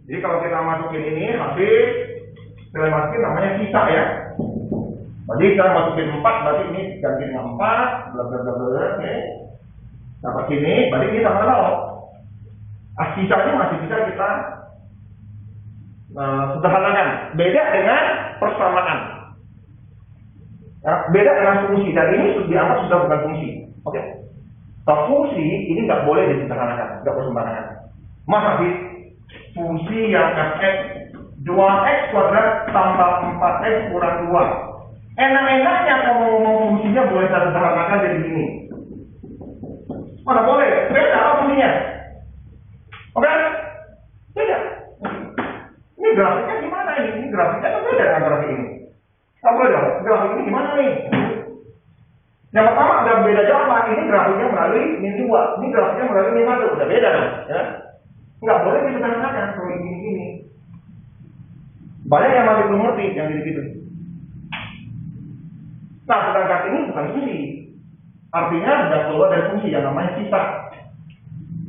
Jadi kalau kita masukin ini habis, kita masukin namanya sisa ya. Jadi kita masukin 4, berarti ini ganti dengan 4, bla bla bla bla, oke. Dapat sini, berarti ini sama 0. Sisanya masih bisa kita sederhanakan. Beda dengan persamaan. Ya, beda dengan fungsi, dan ini dianggap sudah bukan fungsi. Oke. Kalau fungsi ini nggak boleh disederhanakan, nggak boleh sembarangan. Masa sih fungsi yang fx 2x kuadrat tambah 4x kurang 2. Enak-enaknya kalau ngomong fungsinya boleh saya sederhanakan jadi gini. Mana boleh? Beda apa fungsinya? Oke? Beda. Ini grafiknya gimana ini? Ini grafiknya kan beda dengan grafik ini. Kamu boleh dong, grafik ini gimana nih? Yang pertama ada beda jawaban. Ini grafiknya melalui min 2, ini grafiknya melalui min 1. Udah beda dong, ya? Nggak boleh disederhanakan kalau ini. Banyak yang masih belum ngerti yang gitu-gitu. Nah, sedangkan ini bukan fungsi. Artinya sudah keluar dari fungsi yang namanya sisa.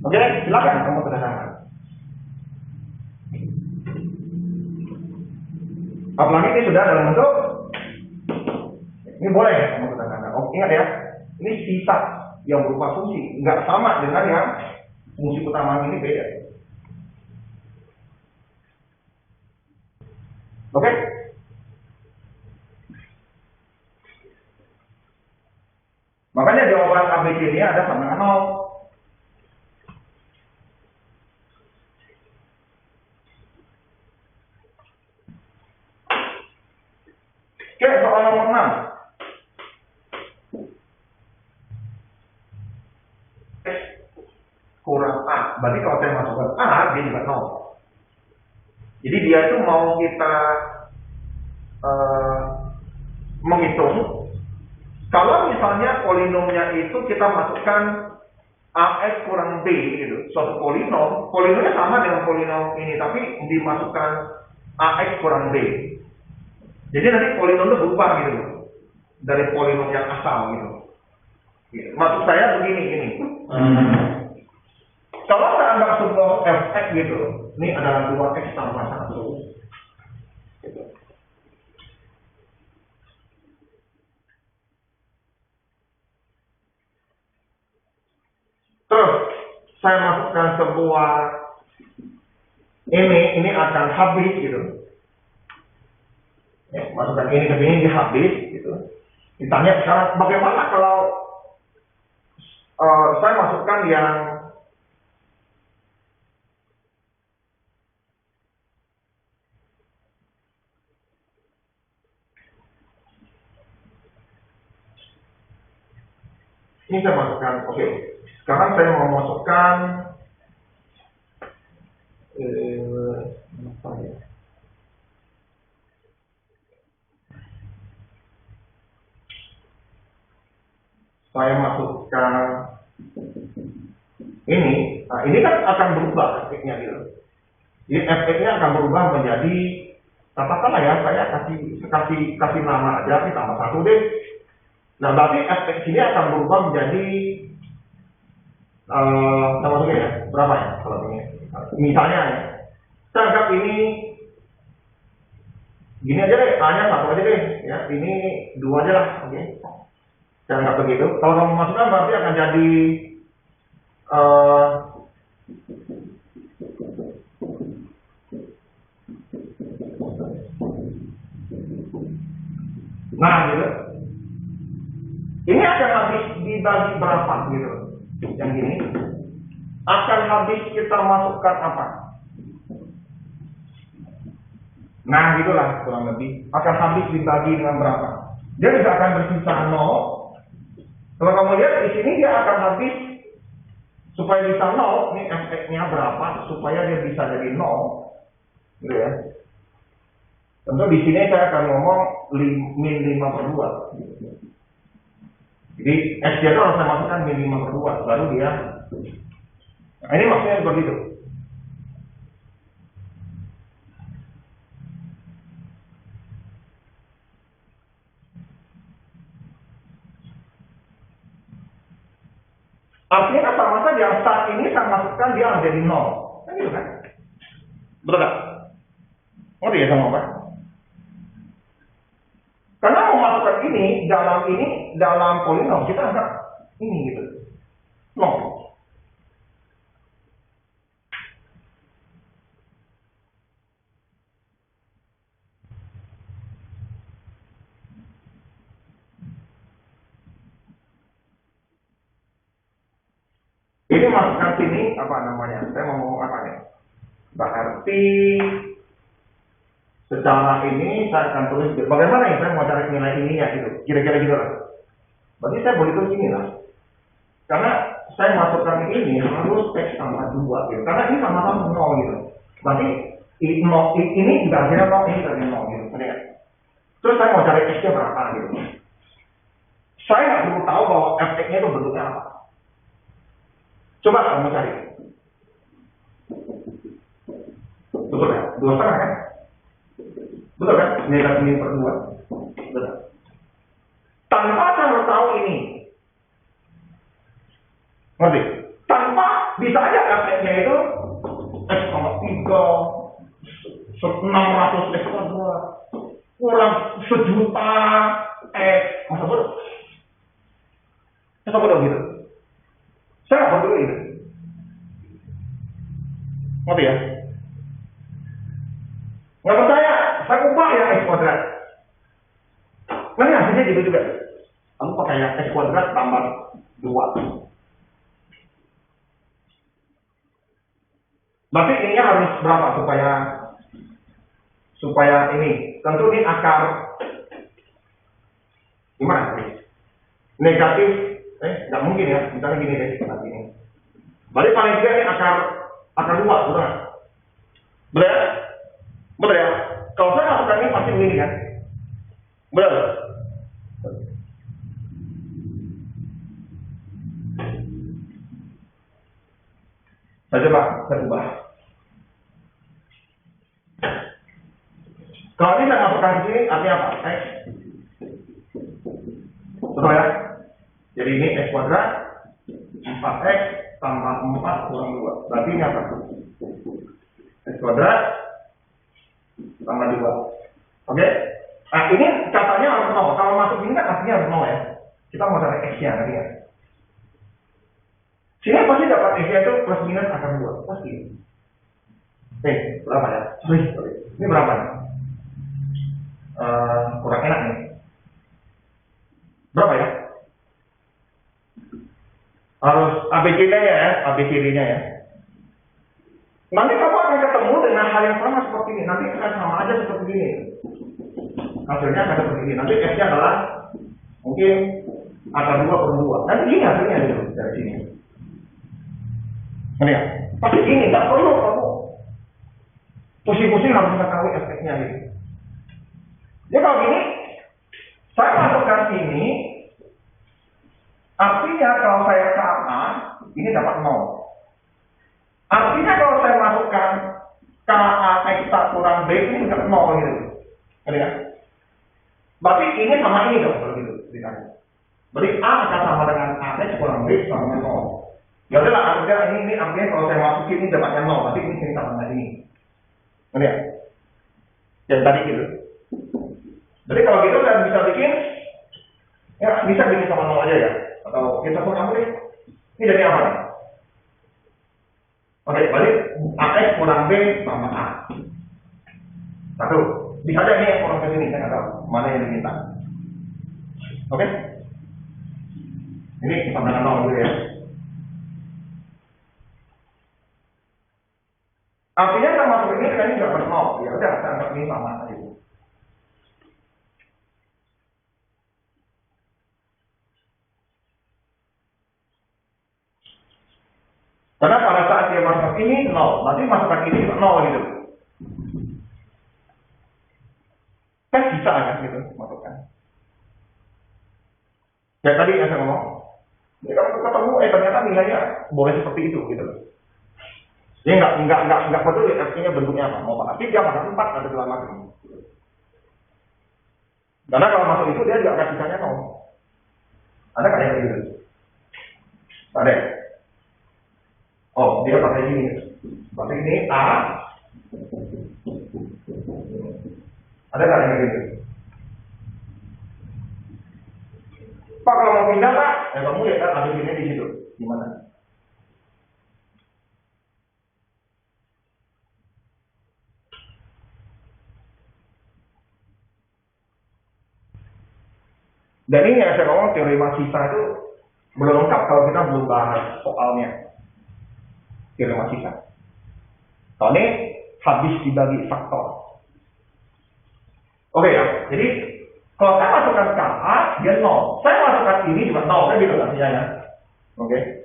Oke, silakan kamu sederhanakan. Apalagi ini sudah dalam bentuk ini boleh ya kamu sederhanakan. Oh, ingat ya, ini sisa yang berupa fungsi, nggak sama dengan yang fungsi utama ini, beda. Oke? Makanya jawaban ABC ini ada sama dengan 0. Oke, soal nomor 6. Kurang A. Berarti kalau saya masukkan A, dia juga 0. Jadi dia itu mau kita menghitung. Kalau misalnya polinomnya itu kita masukkan AX kurang B gitu. Suatu polinomnya sama dengan polinom ini, tapi dimasukkan AX kurang B. Jadi nanti polinomnya berubah gitu dari polinom yang asal gitu. Maksud saya begini. Kalau saya anggap sebuah fx gitu, ini adalah 2x tambah 1 gitu. Terus saya masukkan sebuah ini akan habis gitu. Ya, masukkan ini ke sini, dia habis gitu. Ditanya sekarang bagaimana kalau saya masukkan yang ini saya masukkan, oke. Sekarang saya mau masukkan apa ya? Saya masukkan ini. Nah, ini kan akan berubah efeknya gitu. Jadi efeknya akan berubah menjadi, katakanlah ya, saya kasih nama aja, tambah 1 deh. Nah, berarti efek sini akan berubah menjadi sama ya, berapa ya kalau ini? Misalnya ya, saya anggap ini gini aja deh, A-nya 1 aja deh, ya, ini 2 aja lah, oke. Saya anggap begitu. Kalau kamu masukkan berarti akan jadi nah gitu. Ini akan habis dibagi berapa gitu. Yang ini akan habis kita masukkan apa? Nah gitulah kurang lebih. Akan habis dibagi dengan berapa? Dia bisa akan bersisa 0. Kalau kamu lihat di sini dia akan habis supaya bisa 0. Ini efeknya berapa supaya dia bisa jadi 0, gitu ya. Tentu di sini saya akan ngomong min 5/2. Jadi x dia itu harus saya masukkan min 5/2 baru dia. Nah, ini maksudnya seperti itu. Artinya sama saja, saat ini saya masukkan dia menjadi 0. Kan gitu kan? Betul nggak? Ngerti ya sama apa? Karena memasukkan ini dalam polinom kita anggap ini gitu. No. Ini masukkan sini apa namanya? Saya mau ngomong apa nih? Berarti secara ini saya akan tulis bagaimana ya saya mau cari nilai ini ya gitu. Kira-kira gitu lah. Berarti saya boleh tulis ini lah. Karena saya masukkan ini harus X sama 2 gitu. Karena ini sama-sama 0 gitu. Berarti ini juga akhirnya 0, ini juga 0 gitu. Terus saya mau cari X-nya berapa gitu. Saya nggak perlu tahu bahwa F-nya itu bentuknya apa. Coba kamu cari. Betul ya? 2,5 kan? Betul kan? Negatif min per 2. Betul. Tanpa saya tahu ini. Ngerti? Tanpa bisa aja F-nya itu X sama 3, 600 X sama 2, kurang 1.000.000 X. Masa bodoh? Masa bodoh gitu? Saya nggak peduli itu. Ngerti ya? Nggak percaya, saya ubah ya X kuadrat. Nah hasilnya gitu juga. Kamu pakai yang X kuadrat tambah 2. Berarti ininya harus berapa supaya ini? Tentu ini akar gimana? Negatif, nggak mungkin ya. Misalnya gini deh, seperti ini. Berarti paling tidak ini akar 2, betul nggak? Betul ya? Betul ya? Kalau saya masukkan ini pasti begini kan? Betul? Saya coba, saya ubah. Kalau ini saya masukkan di sini, artinya apa? X. Betul ya? Jadi ini X kuadrat 4X tambah 4 kurang 2. Berarti ini apa? X kuadrat tambah 2. Oke? Nah ini katanya harus 0. Kalau masuk ini kan artinya harus 0 ya. Kita mau cari X-nya nanti ya. Sini pasti dapat X-nya itu plus minus akar 2. Pasti. Berapa ya? Sorry. Ini berapa nih? Kurang enak nih. Berapa ya? Harus ABCD-nya ya, ABCD-nya ya. Nanti kamu akan ketemu dengan hal yang sama seperti ini. Nanti akan sama aja seperti ini. Hasilnya akan seperti ini. Nanti X-nya adalah mungkin akar 2 per 2. Nanti ini hasilnya gitu dari sini. Ini ya. Pasti ini, tak perlu kamu pusing-pusing harus mengetahui efeknya gitu. Jadi kalau gini, saya masukkan ini, artinya kalau saya KA, ini dapat 0. Artinya kalau saya masukkan KA X kurang B, ini juga 0 gitu. Ngerti kan? Berarti ini sama ini dong, kalau gitu. Berarti A akan sama dengan AX kurang B sama dengan 0. Ya udahlah, artinya ini artinya kalau saya masukin ini dapatnya 0, berarti ini sama dengan ini. Ngerti ya? Yang tadi gitu. Jadi kalau gitu saya bisa bikin, ya bisa bikin sama 0 aja ya. Atau kita pun kamu deh. Ini jadi apa nih? Oke, balik AX kurang B sama A. Satu. Bisa aja ini yang kurang ke sini, saya nggak tahu mana yang diminta. Oke? Ini sama dengan 0 dulu ya. Artinya saya masuk ini kan ini nggak ber 0. Ya udah, saya anggap ini sama aja. Karena pada saat dia masuk ini 0, nanti masukkan ini 0 gitu. Kan bisa kan gitu masukkan. Ya tadi yang saya ngomong, ya kalau ketemu ternyata nilainya boleh seperti itu gitu loh. Dia nggak peduli artinya bentuknya apa, mau pakai 3, pakai 4 atau segala macam. Karena kalau masuk itu dia juga akan sisanya 0. Ada kayak gitu. Ada. Oh, dia pakai ini. Berarti ini A, Ada nggak yang gitu? Pak kalau mau pindah Pak, ya kamu lihat kan ada ini di situ, gimana? Dan ini yang saya ngomong teori Marxista itu belum lengkap kalau kita belum bahas soalnya teori Marxista. Soalnya habis dibagi faktor. Oke ya, jadi kalau saya masukkan ke A, dia 0. Saya masukkan ini juga 0, kan gitu artinya ya. Oke.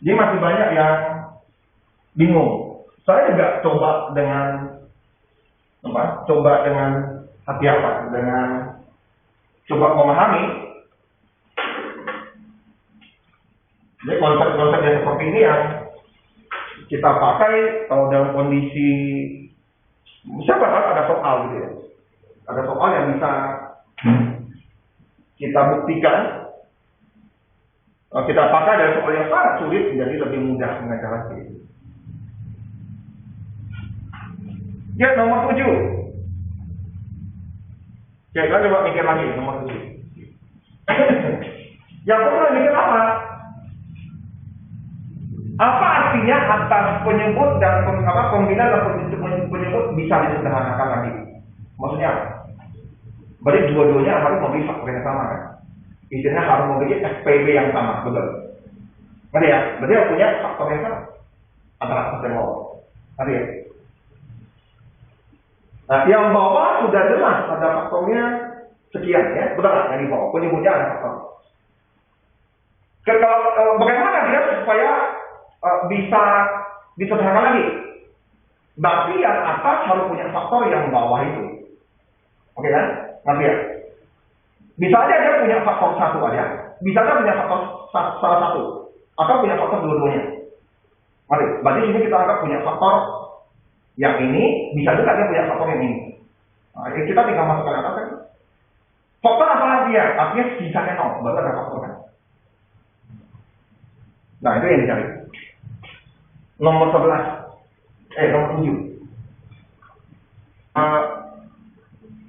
Jadi masih banyak yang bingung. Saya juga coba dengan hati apa? Dengan coba memahami. Jadi konsep-konsep yang seperti ini yang kita pakai kalau dalam kondisi siapa tahu ada soal gitu ya. Ada soal yang bisa kita buktikan. Kita pakai dari soal yang sangat sulit menjadi lebih mudah mengajarkan itu. Ya, nomor 7. Ya, kita coba mikir lagi nomor 7. Yang pertama mikir apa? Apa artinya atas penyebut dan pembina dan penyebut bisa disederhanakan lagi? Maksudnya apa? Berarti dua-duanya harus memiliki faktor yang sama kan? Istilahnya harus memiliki SPB yang sama, betul? Ngerti ya? Berarti harus punya faktor yang sama antara atas dan bawah. Ngerti ya? Nah, yang bawah sudah jelas ada faktornya sekian ya, betul nggak? Yang di bawah penyebutnya ada faktor. Kalau bagaimana dia supaya bisa disederhanakan lagi? Berarti yang atas harus punya faktor yang bawah itu. Oke kan? Ngerti ya? Bisa aja dia punya faktor satu aja, bisa aja punya faktor salah satu, atau punya faktor dua-duanya. Mari, berarti ini kita anggap punya faktor yang ini, bisa juga dia punya faktor yang ini. Nah, kita tinggal masukkan atas kan. Faktor apa lagi ya? Artinya sisanya 0, baru ada faktor kan. Nah, itu yang dicari. Nomor 11, nomor 7.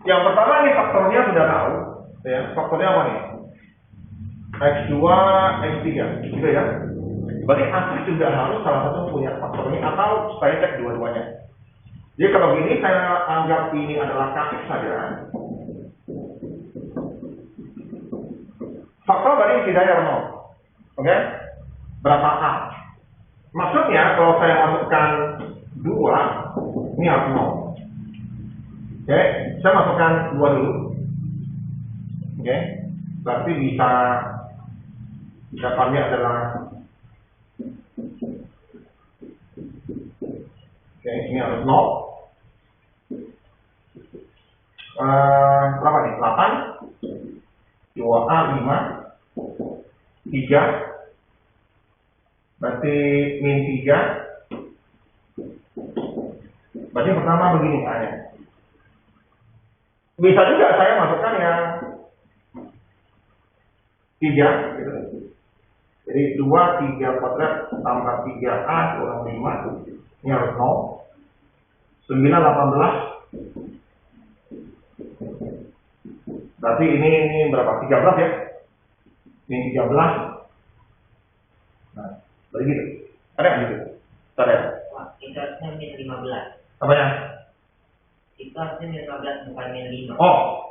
Yang pertama ini faktornya sudah tahu. Ya, faktornya apa nih? X2, X3, gitu ya. Berarti atas juga harus salah satu punya faktor ini atau saya cek dua-duanya. Jadi kalau gini saya anggap ini adalah kasih saja. Faktor tadi tidak ada 0. Oke? Berapa A? Maksudnya kalau saya masukkan 2, ini harus 0. Oke, saya masukkan 2 dulu. Oke, berarti bisa jawabannya adalah ini harus 0. Berapa nih? 8 2A 5 3 berarti min 3. Berarti pertama begini A-nya. Bisa juga saya masukkan yang 3 gitu. Jadi 2, 3 kuadrat tambah 3A kurang 5. Ini harus 0. 9, 18. Berarti ini berapa? 13 ya? Ini 13. Nah, berarti gitu. Ada nggak gitu? Ada. Wah, itu harusnya min 15. Apa ya? Itu harusnya min 15, bukan min 5. Oh.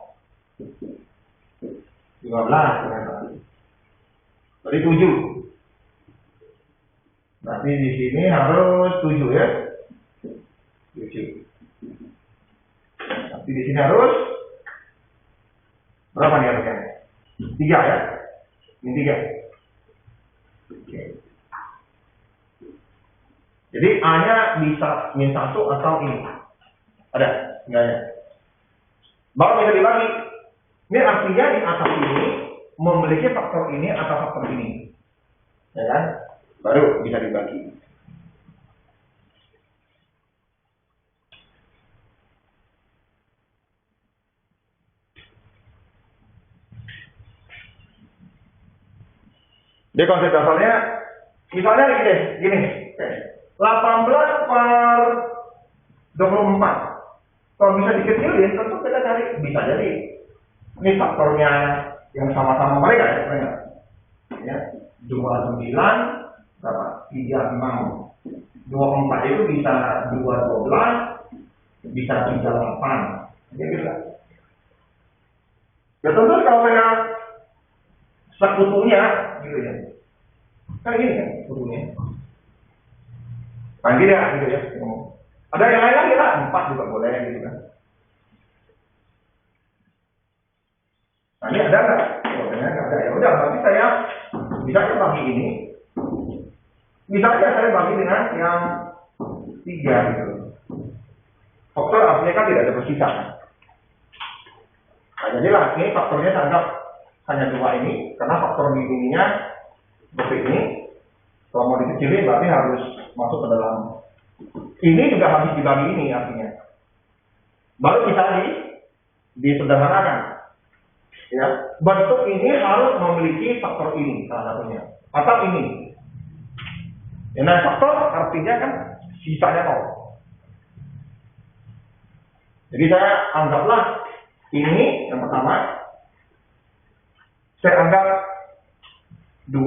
15 ternyata. Berarti 7. Berarti di sini harus 7 ya. 7. Nanti di sini harus berapa nih harusnya? 3 ya? Ini 3. Oke. Jadi A-nya bisa min 1 atau ini. Ada? Enggak ya? Baru bisa dibagi. Ini artinya di atas ini memiliki faktor ini atau faktor ini. Ya kan? Baru bisa dibagi. Dia konsep dasarnya, misalnya gini, 18 per 24. Kalau bisa dikecilin, tentu kita cari, bisa jadi ini faktornya yang sama-sama mereka ya, 29 berapa? 36. 24 itu bisa 212, bisa 38. Jadi gitu. Ya tentu kalau saya sekutunya gitu ya. Kan gini kan sekutunya. Nah tidak gitu ya. Ada yang lain lagi lah, 4 juga boleh gitu kan. Nah ini ada nggak? Kalau nggak ada ya udah, berarti saya bisa bagi ini. Misalnya saya bagi dengan yang 3 gitu. Faktor artinya kan tidak ada bersisa. Nah, jadilah ini faktornya saya anggap hanya 2 ini, karena faktor ininya seperti ini. Kalau mau dikecilin berarti harus masuk ke dalam. Ini juga harus dibagi ini artinya. Baru bisa disederhanakan. Ya, bentuk ini harus memiliki faktor ini salah satunya. Atau ini. Ya, nah, faktor artinya kan sisanya 0. Jadi saya anggaplah ini yang pertama. Saya anggap 2.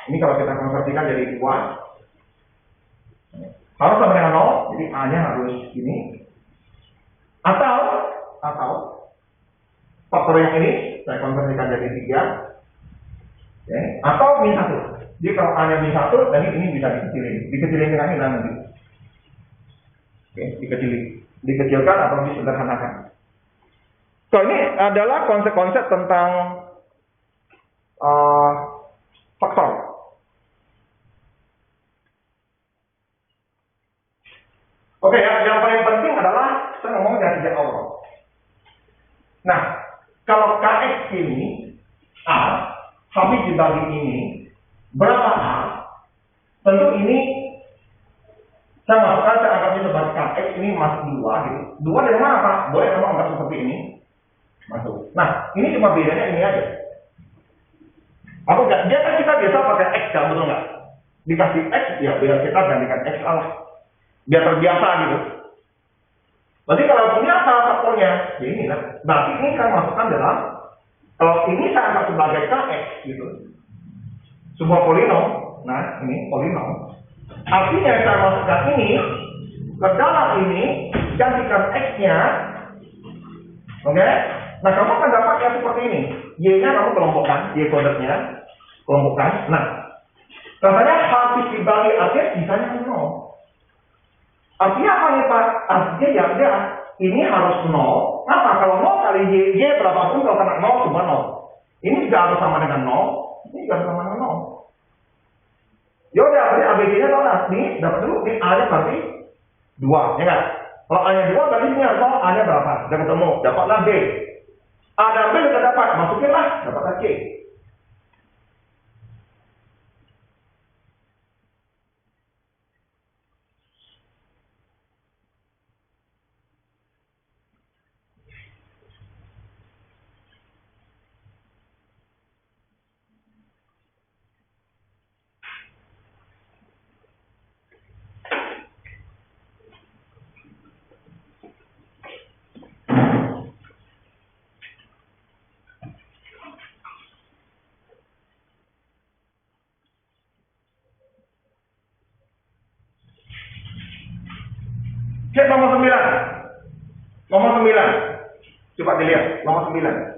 Ini kalau kita konversikan jadi 2. Harus sama dengan 0, jadi A-nya harus ini. Atau faktor yang ini saya konversikan jadi 3. Oke. Atau min 1. Jadi kalau A-nya min 1, dan ini bisa dikecilin dengan ini nanti. Oke, dikecilkan atau disederhanakan. So ini adalah konsep-konsep tentang faktor. Oke ya, yang paling penting adalah saya ngomong dari sejak awal. Nah, kalau KX ini A habis dibagi ini berapa A? Tentu ini saya masukkan, saya anggapnya sebagai KX ini masuk 2 gitu. 2 dari mana Pak? Boleh kamu anggap seperti ini masuk. Nah, ini cuma bedanya ini aja. Apa enggak? Dia kan kita biasa pakai X kan, betul nggak? Dikasih X, ya biar kita gantikan X lah. Biar terbiasa gitu. Berarti kalau punya salah faktornya, ya ini kan. Berarti ini saya masukkan dalam, kalau ini saya anggap sebagai KX gitu. Sebuah polinom, nah ini polinom. Artinya saya masukkan ini ke dalam ini, gantikan X-nya, oke? Nah kamu akan dapat yang seperti ini. Y-nya kamu kelompokkan, Y kodenya kelompokkan. Nah, katanya habis dibagi artinya sisanya 0. Artinya apa nih Pak? Artinya ya udah, ini harus 0. Kenapa? Kalau 0 kali Y berapapun kalau kena 0 cuma 0. Ini juga harus sama dengan 0. Ini juga harus sama dengan 0. Yaudah, berarti ABC-nya tahu lah. Nih, dapat dulu. Ini A-nya berarti 2. Ya kan? Kalau A-nya 2 berarti ini harus tahu A-nya berapa. Sudah ketemu. Dapatlah B. A dan B sudah dapat. Masukinlah. Dapatlah C. Cek nomor 9. Nomor 9. Coba dilihat. Nomor 9.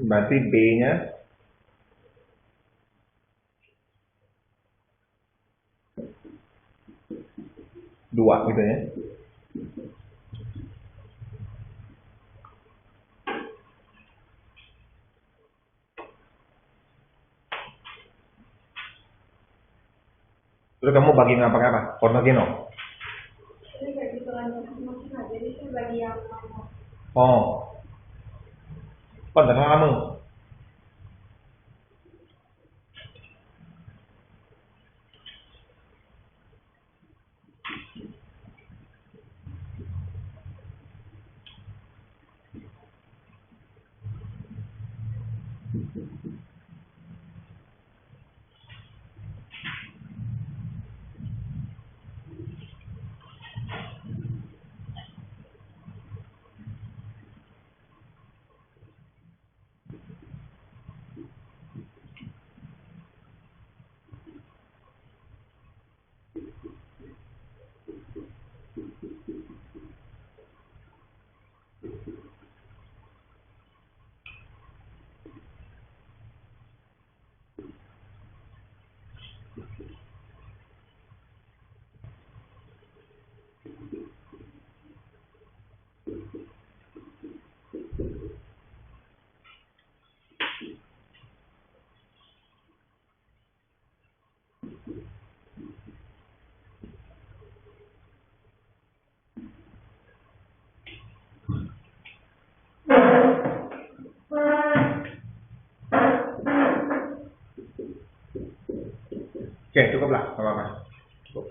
Berarti B-nya 2 gitu ya. Terus kamu bagi ngapa-ngapa? Ortogeno? Oh. Còn tấn hoa mừng. Oke, cukuplah, apa-apa. Cukup.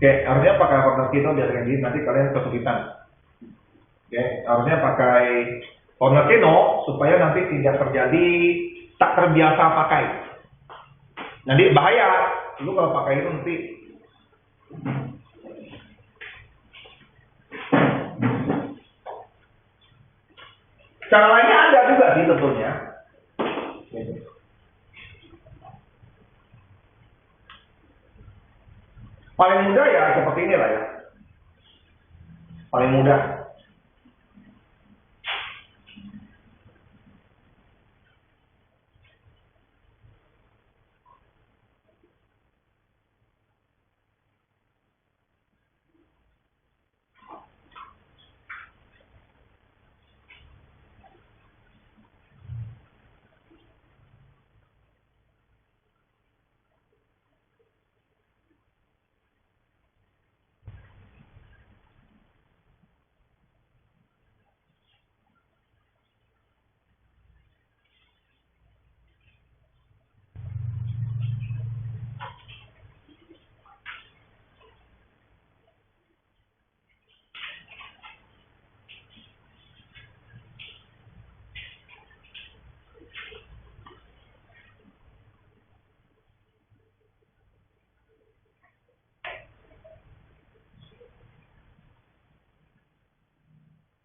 Oke, harusnya pakai corner kino biar kayak gini, nanti kalian kesulitan. Oke, harusnya pakai corner kino supaya nanti tidak terjadi tak terbiasa pakai. Nanti bahaya, lu kalau pakai itu nanti cara lainnya ada juga sih tentunya. Paling mudah ya seperti ini lah ya. Paling mudah.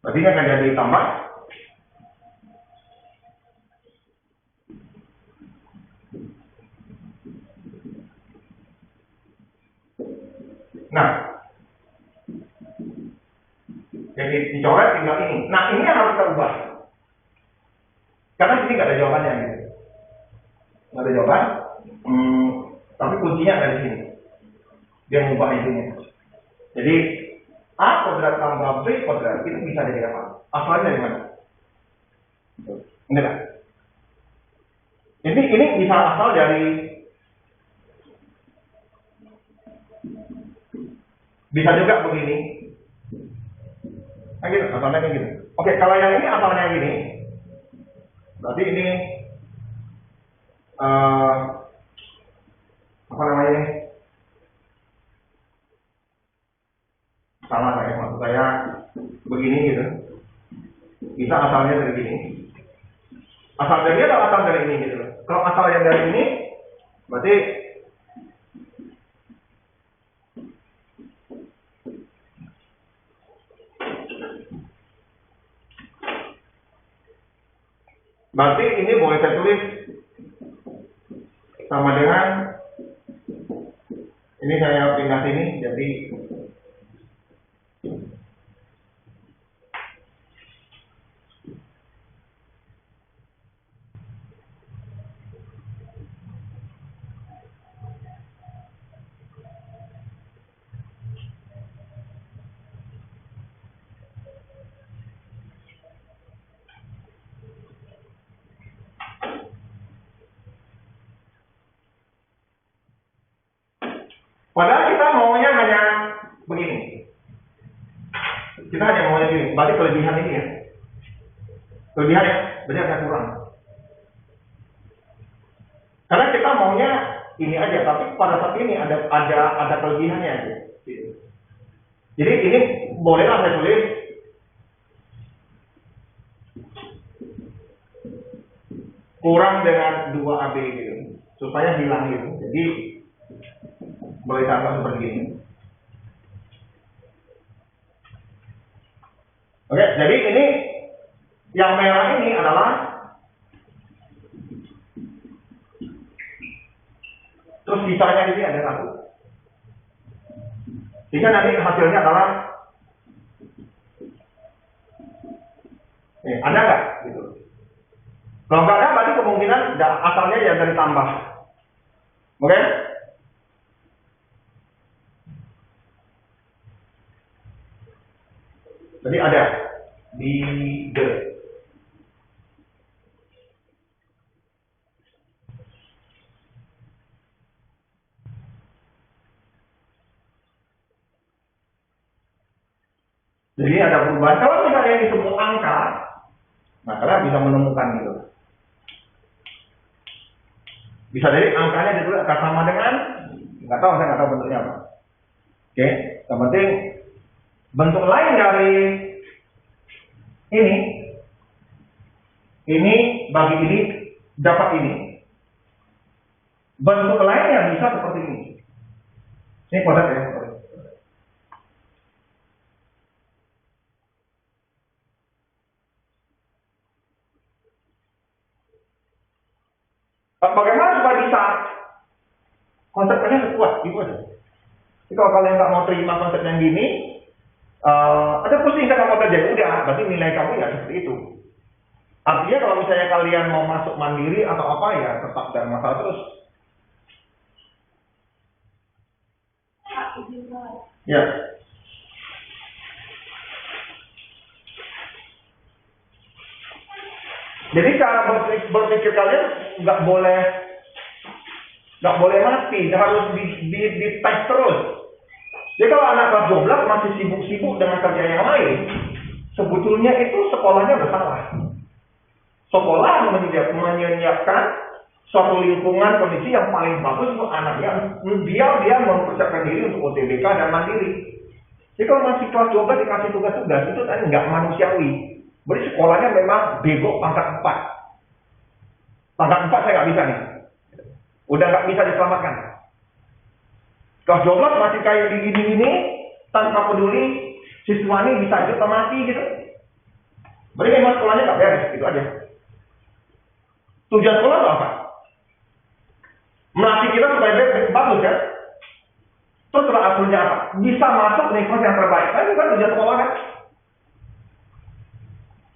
Berarti ini akan jadi tambah. Nah, jadi dicoret tinggal ini. Nah, ini yang harus kita ubah. Karena sini nggak ada jawabannya gitu. Nggak ada jawaban. Tapi kuncinya ada di sini. Dia mengubah intinya. Jadi A kuadrat tambah B kuadrat itu bisa jadi apa? Asalnya dari mana? Ini kan? Jadi ini bisa asal dari bisa juga begini. Nah gitu, asalnya kayak gitu. Oke, kalau yang ini asalnya gini, berarti ini apa namanya ini? Salah saya, maksud saya begini gitu. Bisa asalnya dari gini. Asal dari ini atau asal dari ini gitu loh. Kalau asal yang dari ini, berarti ini boleh saya tulis sama dengan ini, saya pindah sini jadi padahal kita maunya hanya begini. Kita hanya maunya begini. Berarti kelebihan ini ya. Kelebihan ya, berarti agak kurang. Karena kita maunya ini aja, tapi pada saat ini ada kelebihannya aja. Jadi ini bolehlah saya tulis kurang dengan 2AB gitu, supaya hilang gitu. Jadi boleh tambah seperti ini. Oke, jadi ini yang merah ini adalah terus sisanya ini ada 1. Sehingga nanti hasilnya adalah ada nggak? Gitu. Kalau nggak ada, berarti kemungkinan asalnya ya dari tambah. Oke? Jadi ada di D. Jadi ada perubahan. Kalau misalnya ini semua angka, nah kalian bisa menemukan gitu. Bisa jadi angkanya ditulis akan sama dengan, nggak tahu, saya nggak tahu bentuknya apa. Oke, yang penting bentuk lain dari ini bagi ini dapat ini. Bentuk lainnya bisa seperti ini. Ini kuadrat ya. Bagaimana supaya bisa konsepnya sekuat gitu aja. Jadi kalau kalian nggak mau terima konsep yang gini, ada pusing kan mau kerja, udah, berarti nilai kamu ya seperti itu. Artinya kalau misalnya kalian mau masuk mandiri atau apa ya tetap dan masalah terus. Ya. Jadi cara berpikir kalian nggak boleh mati, harus di tes terus. Jadi kalau anak kelas 12 masih sibuk-sibuk dengan kerja yang lain, sebetulnya itu sekolahnya bersalah. Sekolah menyiapkan suatu lingkungan kondisi yang paling bagus untuk anaknya, biar dia mempersiapkan diri untuk UTBK dan mandiri. Jadi kalau masih kelas 12 dikasih tugas-tugas itu kan nggak manusiawi. Berarti sekolahnya memang bego pangkat 4. Pangkat 4 saya nggak bisa nih. Udah nggak bisa diselamatkan. Kelas 12 masih kayak begini-gini, tanpa peduli siswa ini bisa hidup atau mati gitu. Berarti memang sekolahnya nggak beres, itu aja. Tujuan sekolah itu apa? Melatih kita supaya bagus kan? Terus kalau hasilnya apa? Bisa masuk universitas yang terbaik. Kan itu kan tujuan sekolah kan?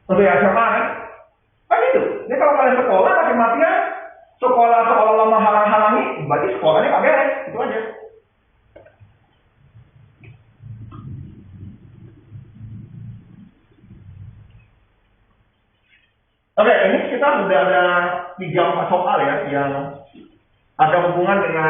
Untuk yang SMA kan? Kan itu. Jadi kalau kalian sekolah mati-matian, sekolah seolah-olah menghalang-halangi, berarti sekolahnya nggak beres. Itu aja. Oke, ini kita sudah ada 3-4 soal ya yang ada hubungan dengan